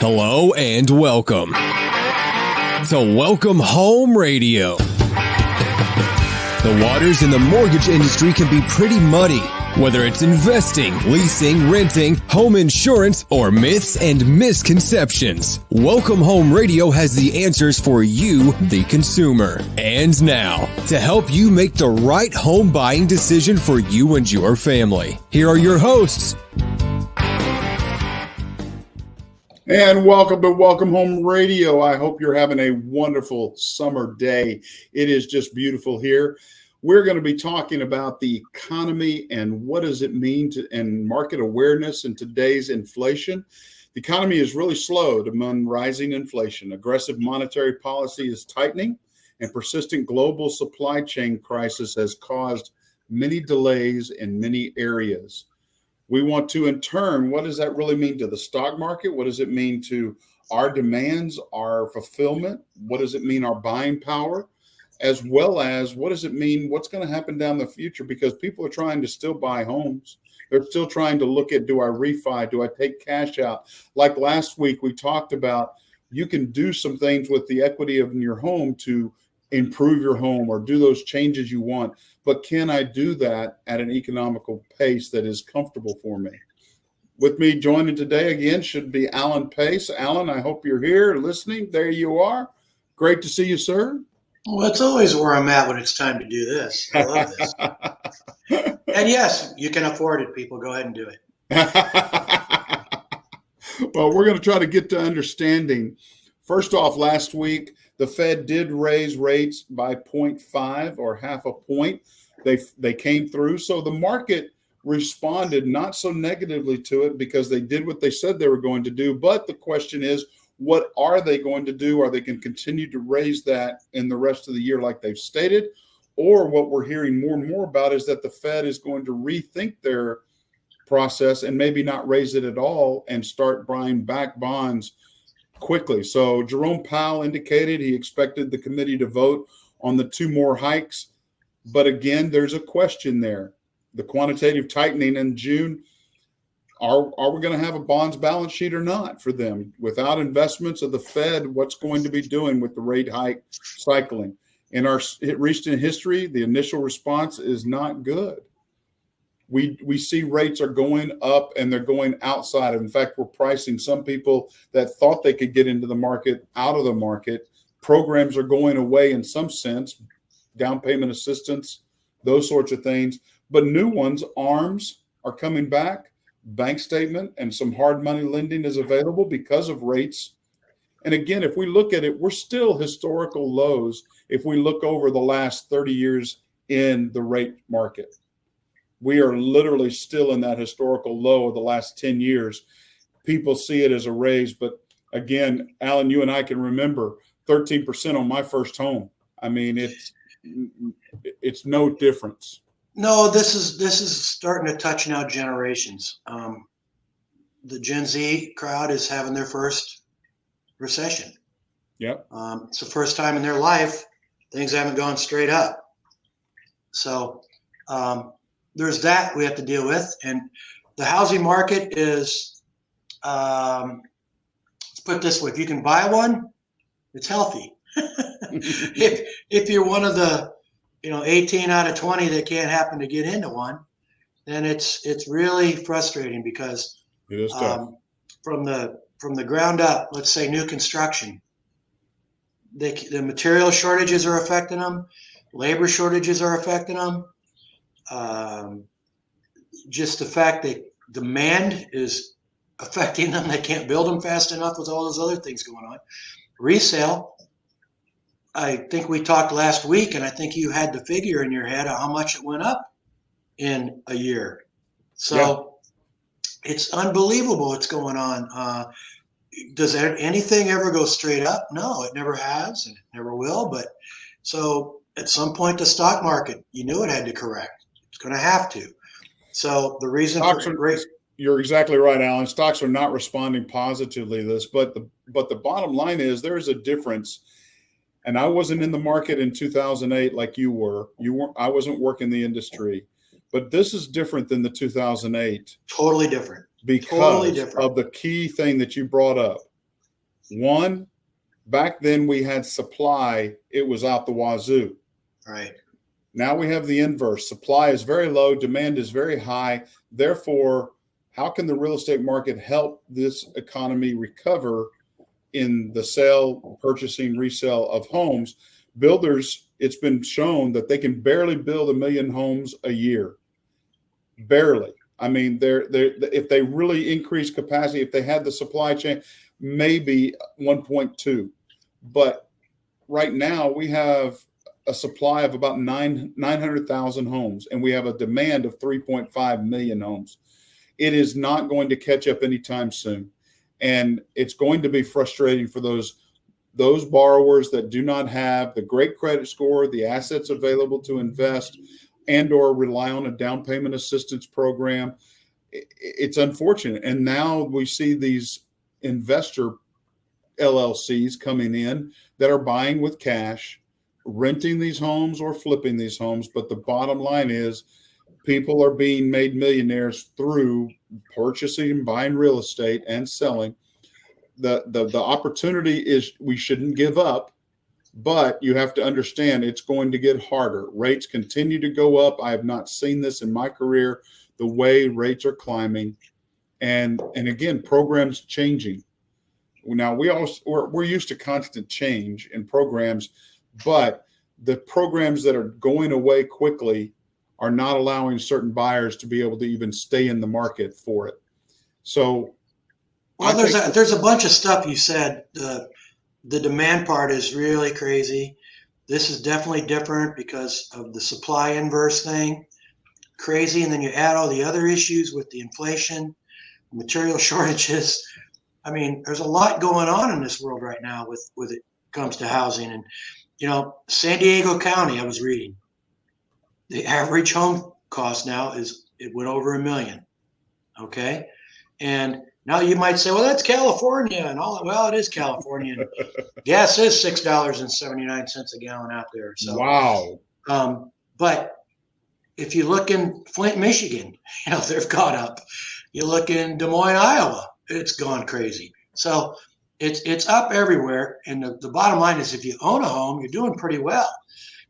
Hello and welcome to Welcome Home Radio. The waters in the mortgage industry can be pretty muddy, whether it's investing, leasing, renting, home insurance, or myths and misconceptions. Welcome Home Radio has the answers for you, the consumer. And now, to help you make the right home buying decision for you and your family, here are your hosts. And welcome to Welcome Home Radio. I hope you're having a wonderful summer day. It is just beautiful here. We're going to be talking about the economy and what does it mean to and market awareness in today's inflation. The economy is really slowed among rising inflation. Aggressive monetary policy is tightening, and persistent global supply chain crisis has caused many delays in many areas. We want to, in turn, what does that really mean to the stock market? What does it mean to our demands, our fulfillment? What does it mean, our buying power? As well as what does it mean, what's going to happen down the future? Because people are trying to still buy homes. They're still trying to look at, do I refi? Do I take cash out? Like last week, we talked about you can do some things with the equity of your home to improve your home or do those changes you want. But can I do that at an economical pace that is comfortable for me? With me joining today again should be Alan Pace. Alan, I hope you're here listening. There you are. Great to see you, sir. Well, it's always where I'm at when it's time to do this. I love this. And yes, you can afford it, people. Go ahead and do it. Well, we're going to try to get to understanding. First off, last week, the Fed did raise rates by 0.5 or half a point. They came through. So the market responded not so negatively to it because they did what they said they were going to do. But the question is, what are they going to do? Are they going to continue to raise that in the rest of the year like they've stated? Or what we're hearing more and more about is that the Fed is going to rethink their process and maybe not raise it at all and start buying back bonds quickly. So Jerome Powell indicated he expected the committee to vote on the 2 more hikes. But again, there's a question there. The quantitative tightening in June, are we going to have a bonds balance sheet or not for them? Without investments of the Fed, what's going to be doing with the rate hike cycling? In our recent history, the initial response is not good. We see rates are going up and they're going outside. In fact, we're pricing some people that thought they could get into the market out of the market. Programs are going away in some sense, down payment assistance, those sorts of things. But new ones, ARMs, are coming back. Bank statement and some hard money lending is available because of rates. And again, if we look at it, we're still historical lows if we look over the last 30 years in the rate market. We are literally still in that historical low of the last 10 years. People see it as a raise. But again, Alan, you and I can remember 13% on my first home. I mean, it's no difference. No, this is starting to touch now generations. The Gen Z crowd is having their first recession. Yep. It's the first time in their life things haven't gone straight up. So there's that we have to deal with. And the housing market is, let's put it this way, if you can buy one, it's healthy. If you're one of the 18 out of 20 that can't happen to get into one, then it's really frustrating because it is tough. From the ground up, let's say new construction, the material shortages are affecting them, labor shortages are affecting them. Just the fact that demand is affecting them, they can't build them fast enough with all those other things going on. Resale, I think we talked last week, and I think you had the figure in your head of how much it went up in a year. So It's unbelievable what's going on. Does anything ever go straight up? No, it never has, and it never will. But so at some point, the stock market, you knew it had to correct. It's going to have to. So the reason you're exactly right, Alan. Stocks are not responding positively to this, but the bottom line is there is a difference. And I wasn't in the market in 2008 like you were. I wasn't working the industry. But this is different than the 2008. Totally different. Because totally different. Of the key thing that you brought up. One, back then we had supply, it was out the wazoo. Right. Now we have the inverse. Supply is very low, demand is very high. Therefore, how can the real estate market help this economy recover in the sale, purchasing, resale of homes? Builders, it's been shown that they can barely build 1 million homes a year. Barely. I mean, if they really increase capacity, if they had the supply chain, maybe 1.2. But right now we have a supply of about 900,000 homes, and we have a demand of 3.5 million homes. It is not going to catch up anytime soon. And it's going to be frustrating for those borrowers that do not have the great credit score, the assets available to invest, and or rely on a down payment assistance program. It's unfortunate. And now we see these investor LLCs coming in that are buying with cash, renting these homes or flipping these homes. But the bottom line is people are being made millionaires through purchasing and buying real estate and selling. The opportunity is, we shouldn't give up, but you have to understand it's going to get harder. Rates continue to go up. I have not seen this in my career, the way rates are climbing. And again, programs changing. Now we're used to constant change in programs, but the programs that are going away quickly are not allowing certain buyers to be able to even stay in the market for it. So, well, there's a bunch of stuff you said. The demand part is really crazy. This is definitely different because of the supply inverse thing. Crazy. And then you add all the other issues with the inflation, material shortages. I mean, there's a lot going on in this world right now with it comes to housing. And, you know, San Diego County, I was reading, the average home cost now it went over $1 million. Okay. And now you might say, well, that's California and all that. Well, it is California. Gas is $6.79 a gallon out there. So, wow. But if you look in Flint, Michigan, you know, they've gone up. You look in Des Moines, Iowa, it's gone crazy. So it's up everywhere. And the bottom line is, if you own a home, you're doing pretty well.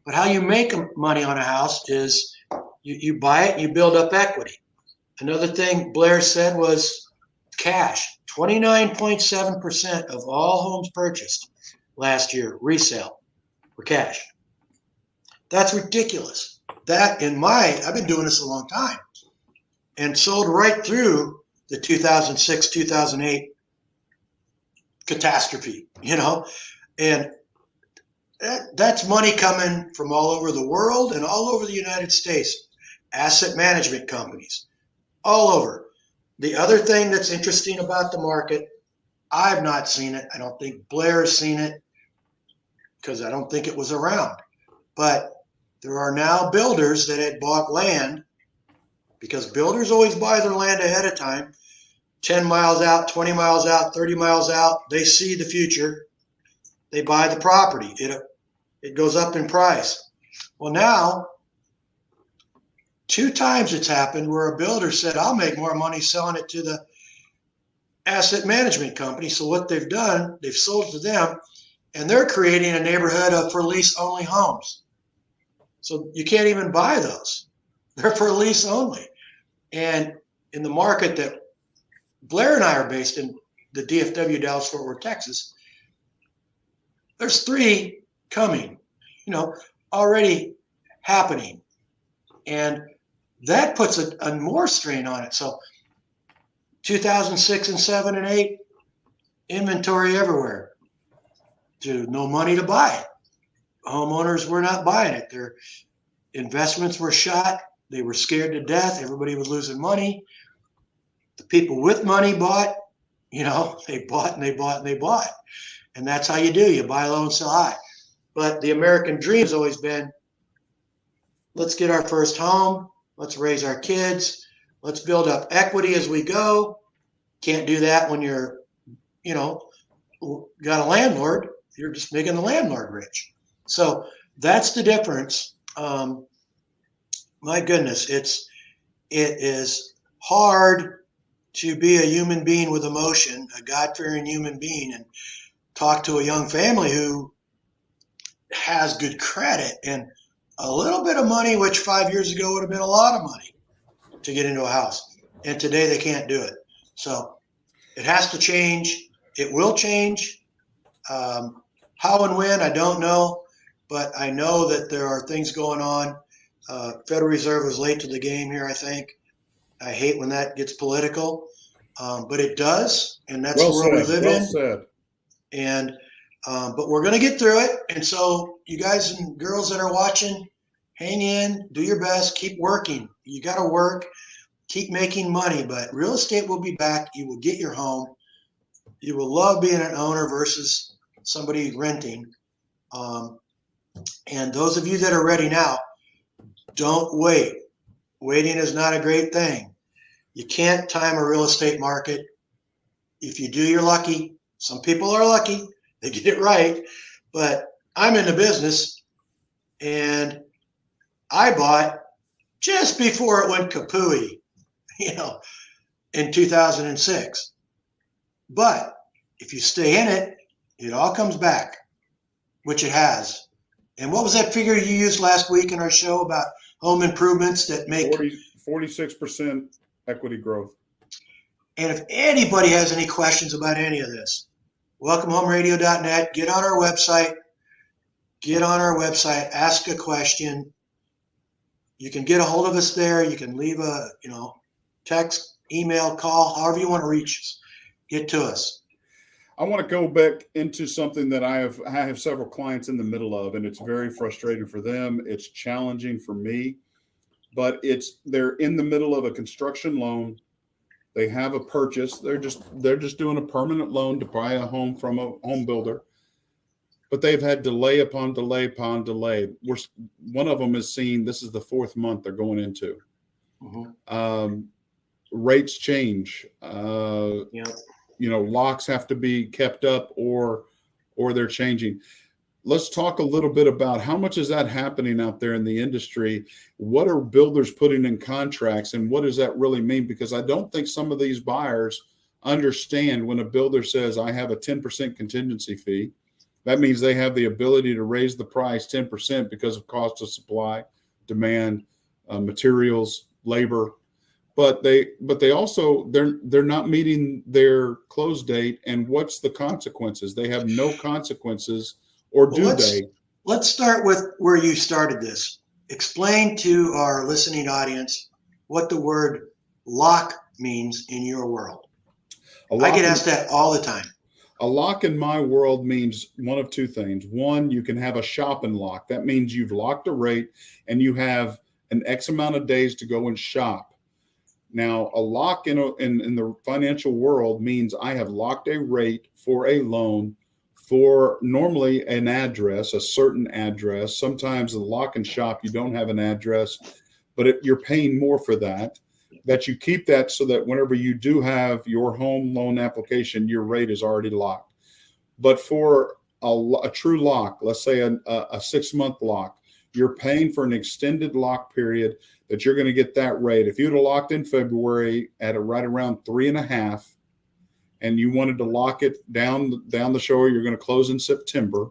But how you make money on a house is you buy it, you build up equity. Another thing Blair said was cash. 29.7% of all homes purchased last year, resale, were cash. That's ridiculous. I've been doing this a long time, and sold right through the 2006, 2008 catastrophe, you know, and that's money coming from all over the world and all over the United States, asset management companies, all over. The other thing that's interesting about the market, I've not seen it. I don't think Blair's seen it because I don't think it was around. But there are now builders that had bought land, because builders always buy their land ahead of time, 10 miles out, 20 miles out, 30 miles out. They see the future. They buy the property. It goes up in price. Well, now, 2 times it's happened where a builder said, I'll make more money selling it to the asset management company. So what they've done, they've sold to them, and they're creating a neighborhood of for lease only homes. So you can't even buy those. They're for lease only. And in the market that Blair and I are based in, the DFW, Dallas, Fort Worth, Texas, there's 3 coming, you know, already happening. And that puts a more strain on it. So 2006 and 7 and 8, inventory everywhere. No money to buy it. Homeowners were not buying it. Their investments were shot. They were scared to death. Everybody was losing money. The people with money bought, you know, they bought and they bought and they bought. And that's how you do. You buy low and sell high. But the American dream has always been, let's get our first home. Let's raise our kids. Let's build up equity as we go. Can't do that when you're, you know, got a landlord. You're just making the landlord rich. So that's the difference. My goodness, it is hard to be a human being with emotion, a God-fearing human being, and talk to a young family who has good credit and a little bit of money, which 5 years ago would have been a lot of money to get into a house. And today they can't do it. So it has to change. It will change. How and when, I don't know. But I know that there are things going on. Federal Reserve was late to the game here, I think. I hate when that gets political. But it does. And that's the world we live in. Said. And but we're going to get through it. And so you guys and girls that are watching, hang in, do your best, keep working. You got to work, keep making money. But real estate will be back. You will get your home. You will love being an owner versus somebody renting. And those of you that are ready now, don't wait. Waiting is not a great thing. You can't time a real estate market. If you do, you're lucky. Some people are lucky. They get it right. But I'm in the business, and I bought just before it went kapooey, in 2006. But if you stay in it, it all comes back, which it has. And what was that figure you used last week in our show about home improvements that make 46% equity growth? And if anybody has any questions about any of this, welcomehomeradio.net, get on our website, ask a question. You can get a hold of us there. You can leave a, text, email, call, however you want to reach us. Get to us. I want to go back into something that I have several clients in the middle of, and it's very frustrating for them. It's challenging for me, but they're in the middle of a construction loan. They have a purchase. They're just doing a permanent loan to buy a home from a home builder, but they've had delay upon delay upon delay. One of them is seeing this is the fourth month they're going into. Mm-hmm. Rates change. Locks have to be kept up or they're changing. Let's talk a little bit about how much is that happening out there in the industry? What are builders putting in contracts, and what does that really mean? Because I don't think some of these buyers understand when a builder says, I have a 10% contingency fee. That means they have the ability to raise the price 10% because of cost of supply, demand, materials, labor. But they also they're not meeting their close date, and what's the consequences? They have no consequences, or do they? Let's start with where you started this. Explain to our listening audience what the word lock means in your world. I get asked that all the time. A lock in my world means one of two things. One, you can have a shop and lock. That means you've locked a rate and you have an X amount of days to go and shop. Now, a lock in the financial world means I have locked a rate for a loan for normally an address, a certain address. Sometimes the lock and shop, you don't have an address, but you're paying more for that you keep that so that whenever you do have your home loan application, your rate is already locked. But for a true lock, let's say a 6-month lock, you're paying for an extended lock period that you're going to get that rate. If you'd have locked in February at right around 3.5, and you wanted to lock it down the shore, you're going to close in September,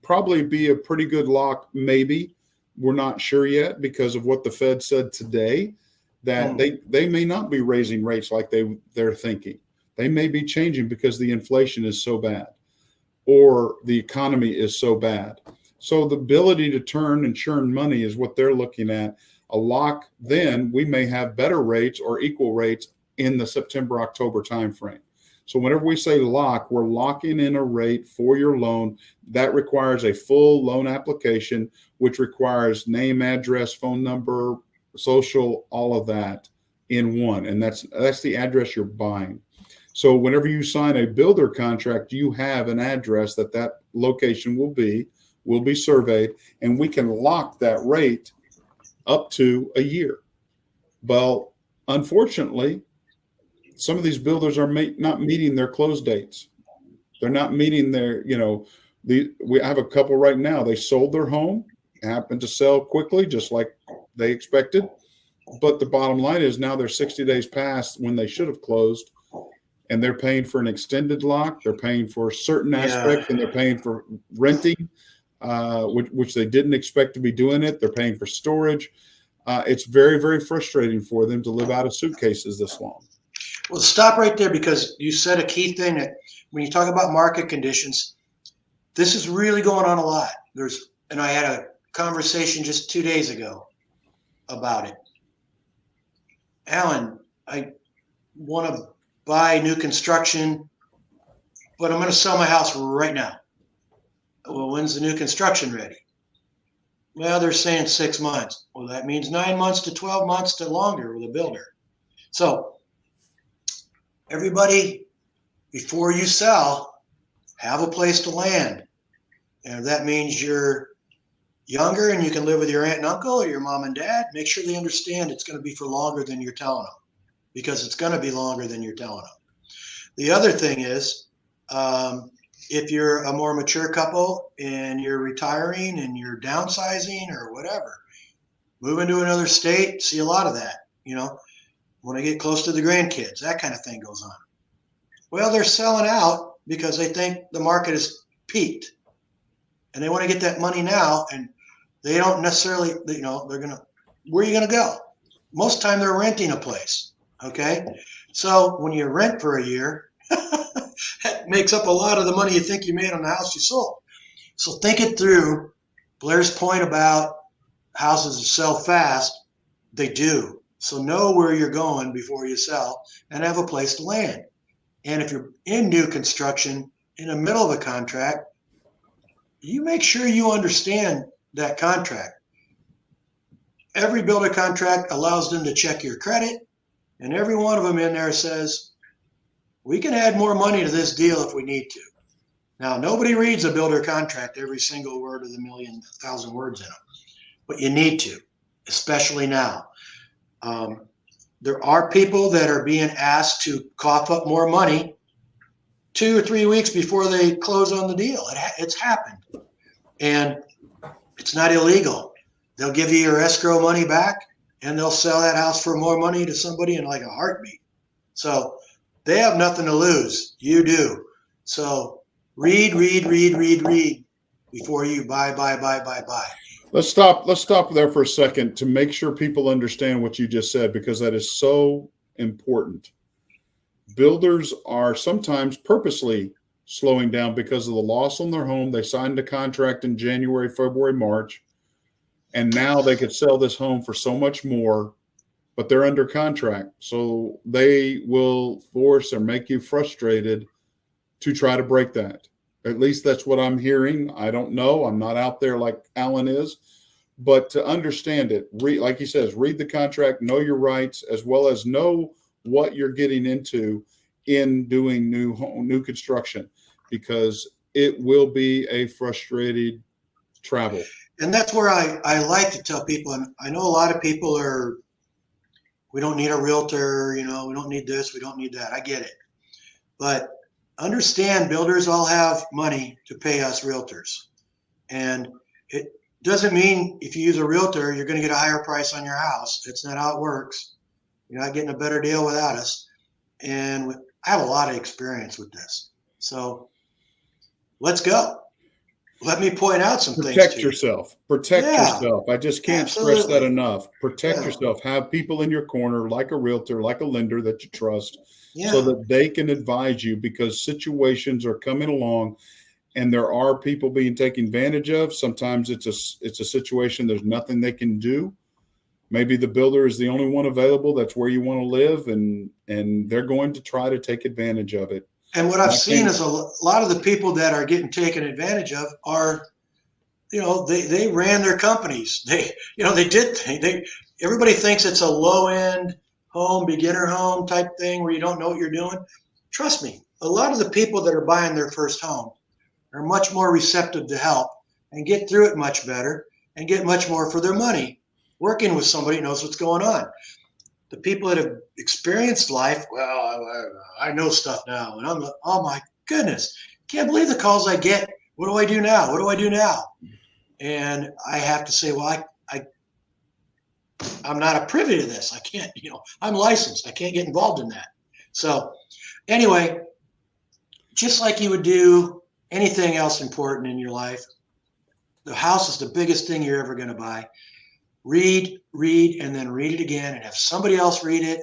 probably be a pretty good lock. Maybe we're not sure yet because of what the Fed said today, that they may not be raising rates like they're thinking. They may be changing because the inflation is so bad or the economy is so bad. So the ability to turn and churn money is what they're looking at. A lock, then we may have better rates or equal rates in the September, October timeframe. So whenever we say lock, we're locking in a rate for your loan. That requires a full loan application, which requires name, address, phone number, social, all of that in one. And that's the address you're buying. So whenever you sign a builder contract, you have an address that location will be surveyed, and we can lock that rate up to a year. Well, unfortunately, some of these builders are not meeting their close dates. They're not meeting their, we have a couple right now. They sold their home, happened to sell quickly, just like they expected. But the bottom line is now they're 60 days past when they should have closed, and they're paying for an extended lock. They're paying for certain aspects, and they're paying for renting, which they didn't expect to be doing it. They're paying for storage. It's very, very frustrating for them to live out of suitcases this long. Well, stop right there, because you said a key thing that when you talk about market conditions, this is really going on a lot. And I had a conversation just 2 days ago about it. Alan, I want to buy new construction, but I'm going to sell my house right now. Well, when's the new construction ready? Well, they're saying 6 months. Well, that means 9 months to 12 months to longer with a builder. So everybody, before you sell, have a place to land. And if that means you're younger and you can live with your aunt and uncle or your mom and dad, make sure they understand it's going to be for longer than you're telling them, because it's going to be longer than you're telling them. The other thing is, if you're a more mature couple and you're retiring and you're downsizing or whatever, move into another state, see a lot of that, when I get close to the grandkids, that kind of thing goes on. Well, they're selling out because they think the market is peaked and they want to get that money now, and they don't necessarily, they're going to, where are you going to go? Most time they're renting a place. Okay. So when you rent for a year, that makes up a lot of the money you think you made on the house you sold. So think it through. Blair's point about houses that sell fast, they do. So know where you're going before you sell and have a place to land. And if you're in new construction in the middle of a contract, you make sure you understand that contract. Every builder contract allows them to check your credit, and every one of them in there says, we can add more money to this deal if we need to. Now, nobody reads a builder contract, every single word of the 1,000 words in them, but you need to, especially now. There are people that are being asked to cough up more money 2 or 3 weeks before they close on the deal. It's happened, and it's not illegal. They'll give you your escrow money back, and they'll sell that house for more money to somebody in like a heartbeat. So they have nothing to lose. You do. So read before you buy. Let's stop there for a second to make sure people understand what you just said, because that is so important. Builders are sometimes purposely slowing down because of the loss on their home. They signed a contract in January, February, March, and now they could sell this home for so much more, but they're under contract. So they will force or make you frustrated to try to break that. At least that's what I'm hearing. I don't know. I'm not out there like Alan is, but to understand it, like he says, read the contract, know your rights, as well as know what you're getting into in doing new construction, because it will be a frustrated travel. And that's where I like to tell people, and I know a lot of people we don't need a realtor, we don't need this, we don't need that. I get it. But understand, builders all have money to pay us realtors. And it doesn't mean if you use a realtor, you're going to get a higher price on your house. That's not how it works. You're not getting a better deal without us. And I have a lot of experience with this. So let's go. Let me point out some things. Protect yourself. Protect yourself. I just can't stress that enough. Protect yourself. Have people in your corner, like a realtor, like a lender that you trust, so that they can advise you, because situations are coming along and there are people being taken advantage of. Sometimes it's a situation there's nothing they can do. Maybe the builder is the only one available. That's where you want to live, and they're going to try to take advantage of it. And what I've seen is a lot of the people that are getting taken advantage of are, they ran their companies. Everybody thinks it's a low end home, beginner home type thing where you don't know what you're doing. Trust me, a lot of the people that are buying their first home are much more receptive to help and get through it much better and get much more for their money working with somebody who knows what's going on. The people that have experienced life, well, I know stuff now. And I'm like, oh my goodness, can't believe the calls I get. What do I do now? What do I do now? And I have to say, well, I'm not a privy to this. I can't, I'm licensed. I can't get involved in that. So anyway, just like you would do anything else important in your life, the house is the biggest thing you're ever going to buy. Read, and then read it again, and have somebody else read it.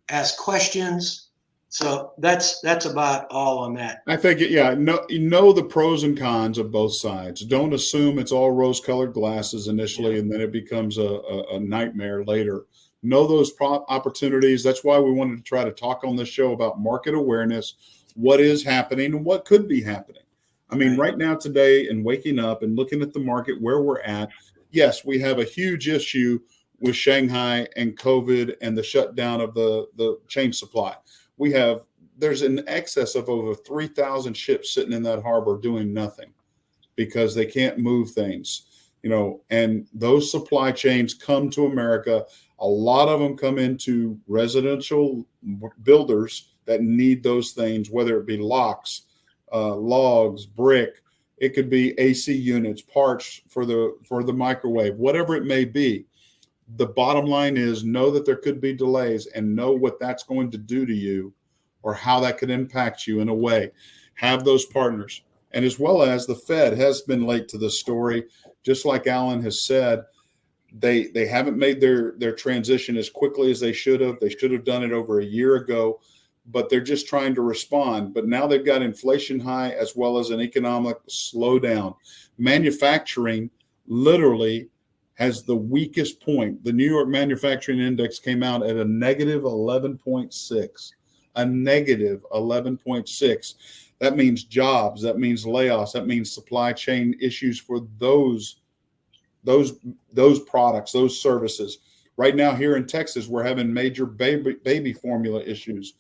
Ask questions. So that's about all on that. I think, yeah, know the pros and cons of both sides. Don't assume it's all rose-colored glasses initially, and then it becomes a nightmare later. Know those opportunities. That's why we wanted to try to talk on this show about market awareness, what is happening and what could be happening. I mean, right now today, and waking up and looking at the market where we're at, yes, we have a huge issue with Shanghai and COVID and the shutdown of the chain supply. There's an excess of over 3,000 ships sitting in that harbor doing nothing because they can't move things, and those supply chains come to America. A lot of them come into residential builders that need those things, whether it be locks, logs, brick. It could be AC units, parts for the microwave, whatever it may be. The bottom line is know that there could be delays and know what that's going to do to you or how that could impact you in a way. Have those partners. And as well as the Fed has been late to the story, just like Alan has said, they haven't made their transition as quickly as they should have. They should have done it over a year ago, but they're just trying to respond. But now they've got inflation high as well as an economic slowdown. Manufacturing literally has the weakest point. The New York Manufacturing Index came out at a negative 11.6. A negative 11.6. That means jobs. That means layoffs. That means supply chain issues for those products, those services. Right now here in Texas, we're having major baby formula issues.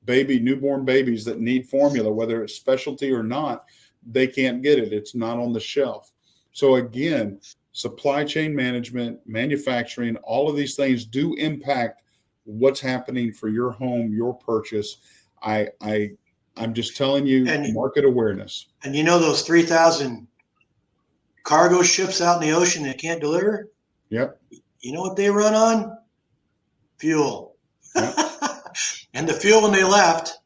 Newborn babies that need formula, whether it's specialty or not, they can't get it. It's not on the shelf. So again, supply chain management, manufacturing, all of these things do impact what's happening for your home, your purchase. I'm just telling you, market awareness. And those 3,000 cargo ships out in the ocean that can't deliver? Yep. You know what they run on? Fuel. Yep. And the fuel when they left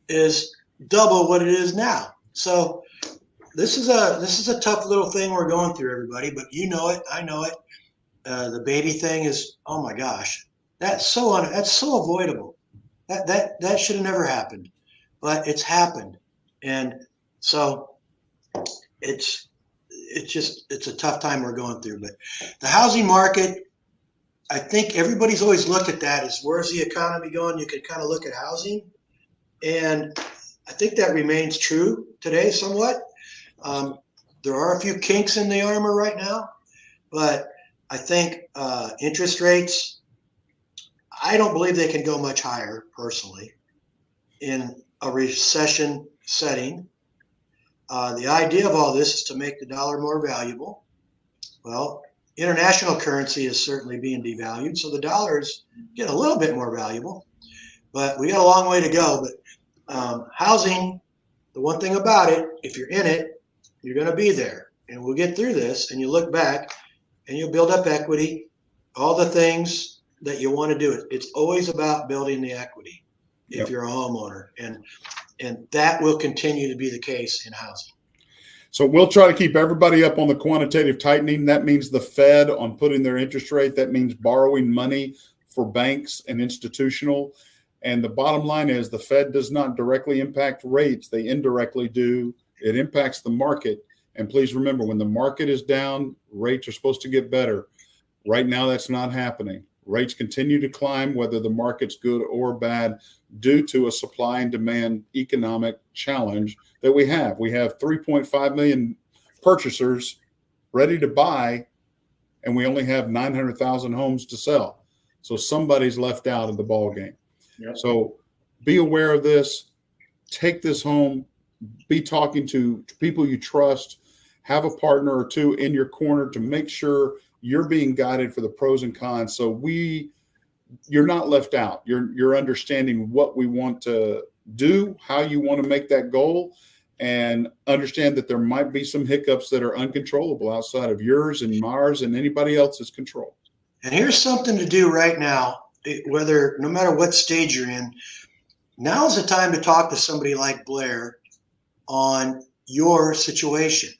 is double what it is now. So this is a tough little thing we're going through, everybody, but you know it, I know it. The baby thing is, oh my gosh, that's so avoidable. That should have never happened, but it's happened. And so it's a tough time we're going through. But the housing market, I think everybody's always looked at that as where's the economy going? You can kind of look at housing. And I think that remains true today somewhat. There are a few kinks in the armor right now, but I think interest rates, I don't believe they can go much higher personally in a recession setting. The idea of all this is to make the dollar more valuable. Well, international currency is certainly being devalued, so the dollar is getting a little bit more valuable, but we got a long way to go. But housing, the one thing about it, if you're in it, you're going to be there, and we'll get through this, and you look back, and you'll build up equity, all the things that you want to do. It's always about building the equity if you're a homeowner, and that will continue to be the case in housing. So we'll try to keep everybody up on the quantitative tightening. That means the Fed on putting their interest rate. That means borrowing money for banks and institutional. And the bottom line is the Fed does not directly impact rates. They indirectly do. It impacts the market. And please remember, when the market is down, rates are supposed to get better. Right now, that's not happening. Rates continue to climb, whether the market's good or bad, due to a supply and demand economic challenge that we have. We have 3.5 million purchasers ready to buy, and we only have 900,000 homes to sell. So somebody's left out of the ball game. Yep. So be aware of this. Take this home. Be talking to people you trust. Have a partner or two in your corner to make sure you're being guided for the pros and cons. So you're not left out. You're understanding what we want to do, how you want to make that goal, and understand that there might be some hiccups that are uncontrollable outside of yours and Mars and anybody else's control. And here's something to do right now, no matter what stage you're in, Now's the time to talk to somebody like Blair on your situation,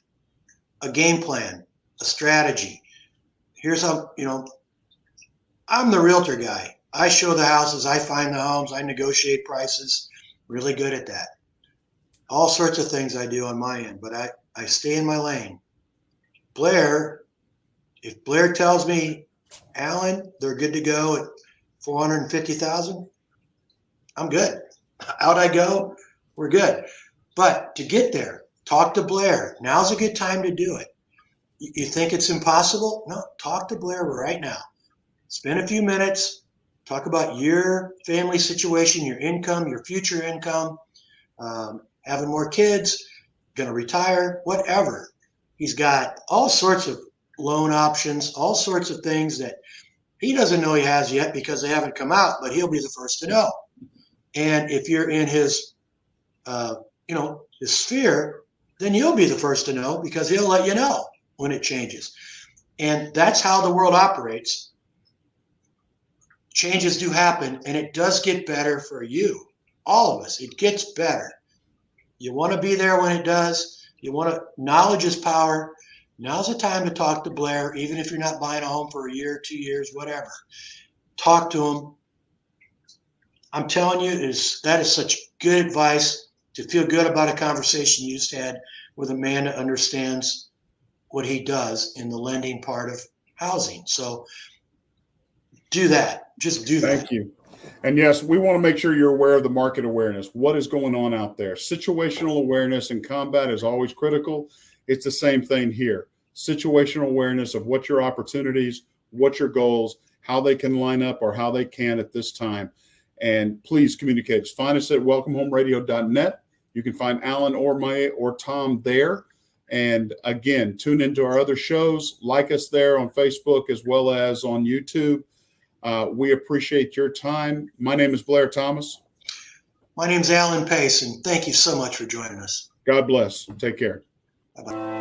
a game plan, a strategy. Here's how, I'm the realtor guy. I show the houses, I find the homes, I negotiate prices, really good at that. All sorts of things I do on my end, but I stay in my lane. Blair, if Blair tells me, Alan, they're good to go at $450,000, I'm good. Out I go, we're good. But to get there, talk to Blair. Now's a good time to do it. You think it's impossible? No, talk to Blair right now. Spend a few minutes, talk about your family situation, your income, your future income, having more kids, going to retire, whatever. He's got all sorts of loan options, all sorts of things that he doesn't know he has yet because they haven't come out, but he'll be the first to know. And if you're in his, his sphere, then you'll be the first to know because he'll let you know when it changes. And that's how the world operates. Changes do happen, and it does get better for you, all of us. It gets better. You want to be there when it does. Knowledge is power. Now's the time to talk to Blair, even if you're not buying a home for a year, 2 years, whatever. Talk to him. I'm telling you, that is such good advice to feel good about a conversation you just had with a man that understands what he does in the lending part of housing. So do that. Just do that. Thank you. And yes, we want to make sure you're aware of the market awareness. What is going on out there? Situational awareness in combat is always critical. It's the same thing here. Situational awareness of what your opportunities, what your goals, how they can line up or how they can at this time. And please communicate. Find us at welcomehomeradio.net. You can find Alan or May or Tom there. And again, tune into our other shows. Like us there on Facebook as well as on YouTube. We appreciate your time. My name is Blair Thomas. My name is Alan Pace, and thank you so much for joining us. God bless. Take care. Bye-bye.